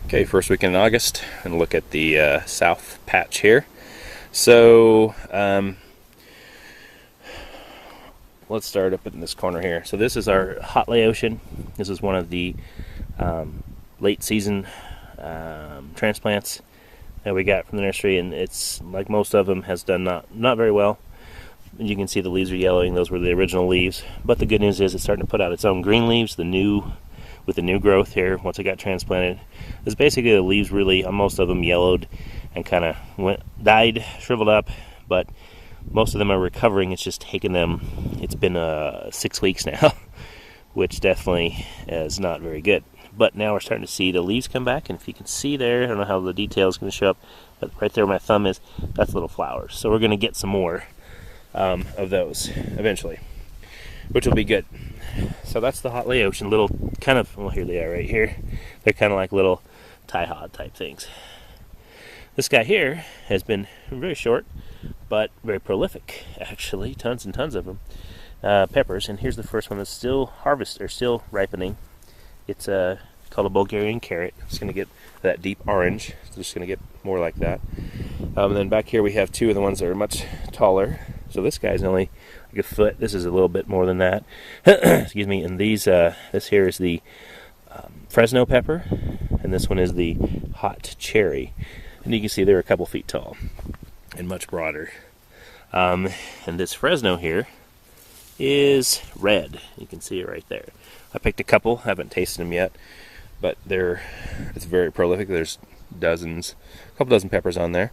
Okay, first weekend in August, and look at the south patch here. So let's start up in this corner here. So this is our hot Laotian. This is one of the late season transplants that we got from the nursery, and it's like most of them has done not very well. You can see the leaves are yellowing. Those were the original leaves, but the good news is it's starting to put out its own green leaves. With the new growth here, once it got transplanted, is basically the leaves really, most of them yellowed and kind of died, shriveled up, but most of them are recovering. It's just taken them, it's been 6 weeks now, which definitely is not very good. But now we're starting to see the leaves come back, and if you can see there, I don't know how the detail is going to show up, but right there where my thumb is, that's little flowers. So we're going to get some more of those eventually, which will be good. So that's the hot Laotian, little kind of, well, here they are right here. They're kind of like little tie-hod type things. This guy here has been very short, but very prolific, actually. Tons and tons of them. Peppers, and here's the first one that's still still ripening. It's called a Bulgarian carrot. It's going to get that deep orange. It's just going to get more like that. And then back here we have two of the ones that are much taller. So this guy's only like a foot. This is a little bit more than that. Excuse me. And these, this here is the Fresno pepper, and this one is the hot cherry. And you can see they're a couple feet tall and much broader. And this Fresno here is red. You can see it right there. I picked a couple. Haven't tasted them yet, but it's very prolific. There's a couple dozen peppers on there.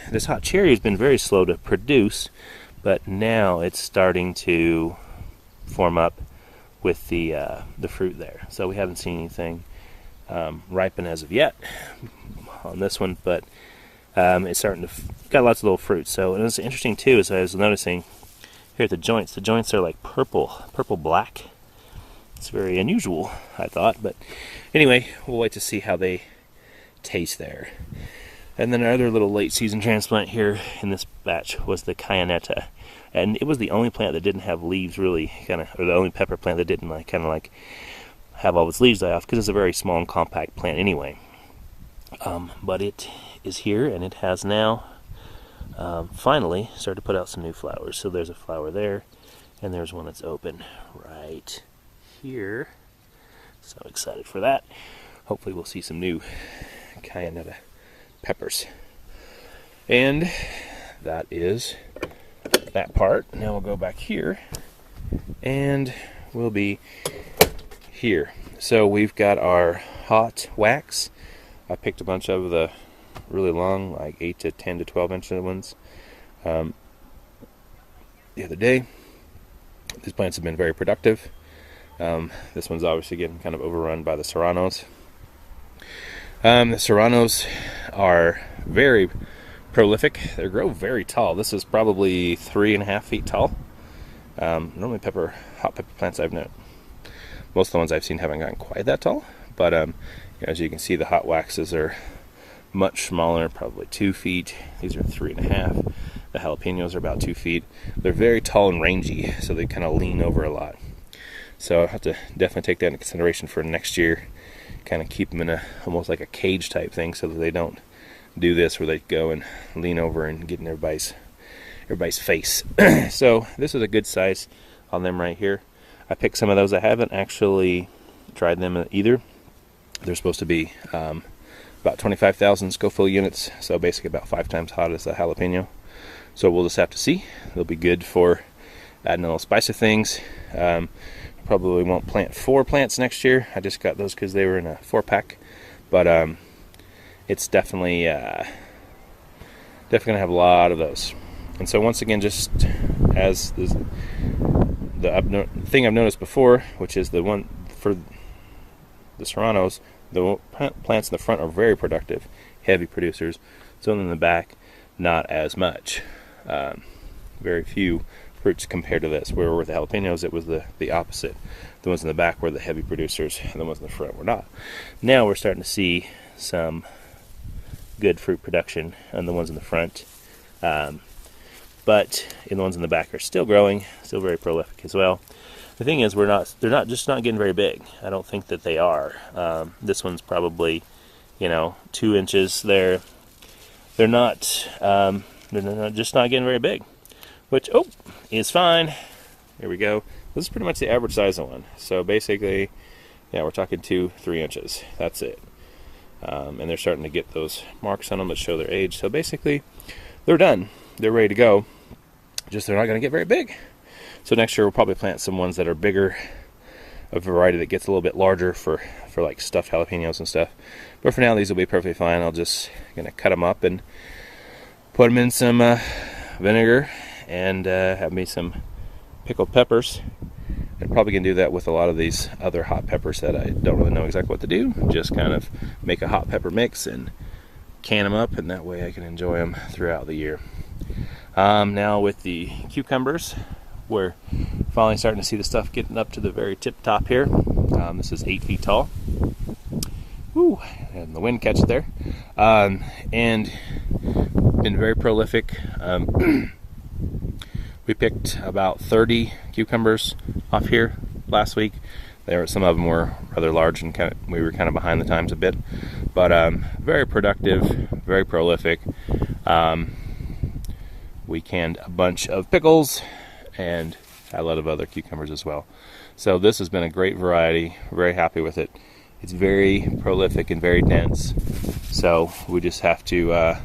This hot cherry has been very slow to produce, but now it's starting to form up with the fruit there. So we haven't seen anything ripen as of yet on this one, but it's starting to got lots of little fruit. So, and it's interesting too, as I was noticing here at the joints are like purple black. It's very unusual, I thought, but anyway, we'll wait to see how they taste there. And then our other little late season transplant here in this batch was the Cayennetta. And it was the only plant that didn't have leaves really, or the only pepper plant that didn't have all its leaves die off, because it's a very small and compact plant anyway. But it is here, and it has now finally started to put out some new flowers. So there's a flower there, and there's one that's open right here. So excited for that. Hopefully we'll see some new Cayennetta peppers. And that is that part. Now we'll go back here, and we'll be here. So we've got our hot wax. I picked a bunch of the really long, like 8 to 10 to 12 inch ones the other day. These plants have been very productive. This one's obviously getting kind of overrun by the serranos. The serranos are very prolific. They grow very tall. This is probably 3.5 feet tall. Normally hot pepper plants most of the ones I've seen haven't gotten quite that tall, but as you can see, the hot waxes are much smaller, probably 2 feet. These are 3.5. The jalapenos are about 2 feet. They're very tall and rangy, so they kind of lean over a lot. So I have to definitely take that into consideration for next year. Kind of keep them in almost like a cage type thing, so that they don't do this where they go and lean over and get in everybody's face. So this is a good size on them right here. I picked some of those. I haven't actually tried them either. They're supposed to be about 25,000 Scoville units, so basically about 5 times hot as a jalapeno. So we'll just have to see. They'll be good for adding a little spice of things. Probably won't plant 4 plants next year. I just got those because they were in a 4-pack. But it's definitely going to have a lot of those. And so once again, just as the thing I've noticed before, which is the one for the serranos, the plants in the front are very productive, heavy producers. So in the back, not as much. Very few fruits compared to this, where with the jalapenos it was the opposite. The ones in the back were the heavy producers, and the ones in the front were not. Now we're starting to see some good fruit production on the ones in the front, but the ones in the back are still growing, still very prolific as well. The thing is, they're not just not getting very big. I don't think that they are. This one's probably, 2 inches. They're not just not getting very big, which is fine. Here we go. This is pretty much the average size of one. So basically, yeah, we're talking 2-3 inches. That's it. And they're starting to get those marks on them that show their age. So basically, they're done. They're ready to go. Just they're not going to get very big. So next year we'll probably plant some ones that are bigger, a variety that gets a little bit larger for like stuffed jalapenos and stuff. But for now, these will be perfectly fine. I'll just gonna cut them up and put them in some vinegar and have me some pickled peppers. I'm probably gonna do that with a lot of these other hot peppers that I don't really know exactly what to do. Just kind of make a hot pepper mix and can them up, and that way I can enjoy them throughout the year. Now with the cucumbers, we're finally starting to see the stuff getting up to the very tip top here. This is 8 feet tall. Woo, and the wind catch there. And been very prolific. We picked about 30 cucumbers off here last week. Some of them were rather large, and we were kind of behind the times a bit. But very productive, very prolific. We canned a bunch of pickles and a lot of other cucumbers as well. So this has been a great variety. Very happy with it. It's very prolific and very dense. So we just have to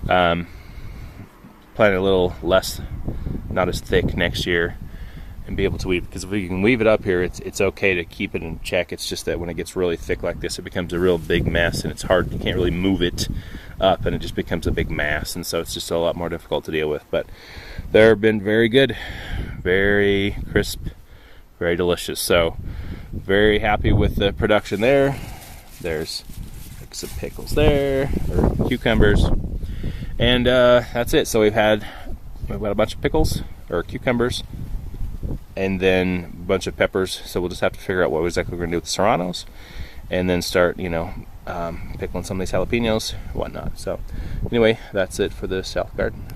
plant a little less, not as thick next year, and be able to weave. Because if we can weave it up here, it's okay to keep it in check. It's just that when it gets really thick like this, it becomes a real big mess, and it's hard. You can't really move it up, and it just becomes a big mass, and so it's just a lot more difficult to deal with. But they've been very good, very crisp, very delicious. So very happy with the production there. There's some pickles there, or cucumbers, and that's it. So we've got a bunch of pickles or cucumbers, and then a bunch of peppers. So we'll just have to figure out what exactly we're going to do with the serranos, and then start, pickling some of these jalapenos, whatnot. So anyway, that's it for the South Garden.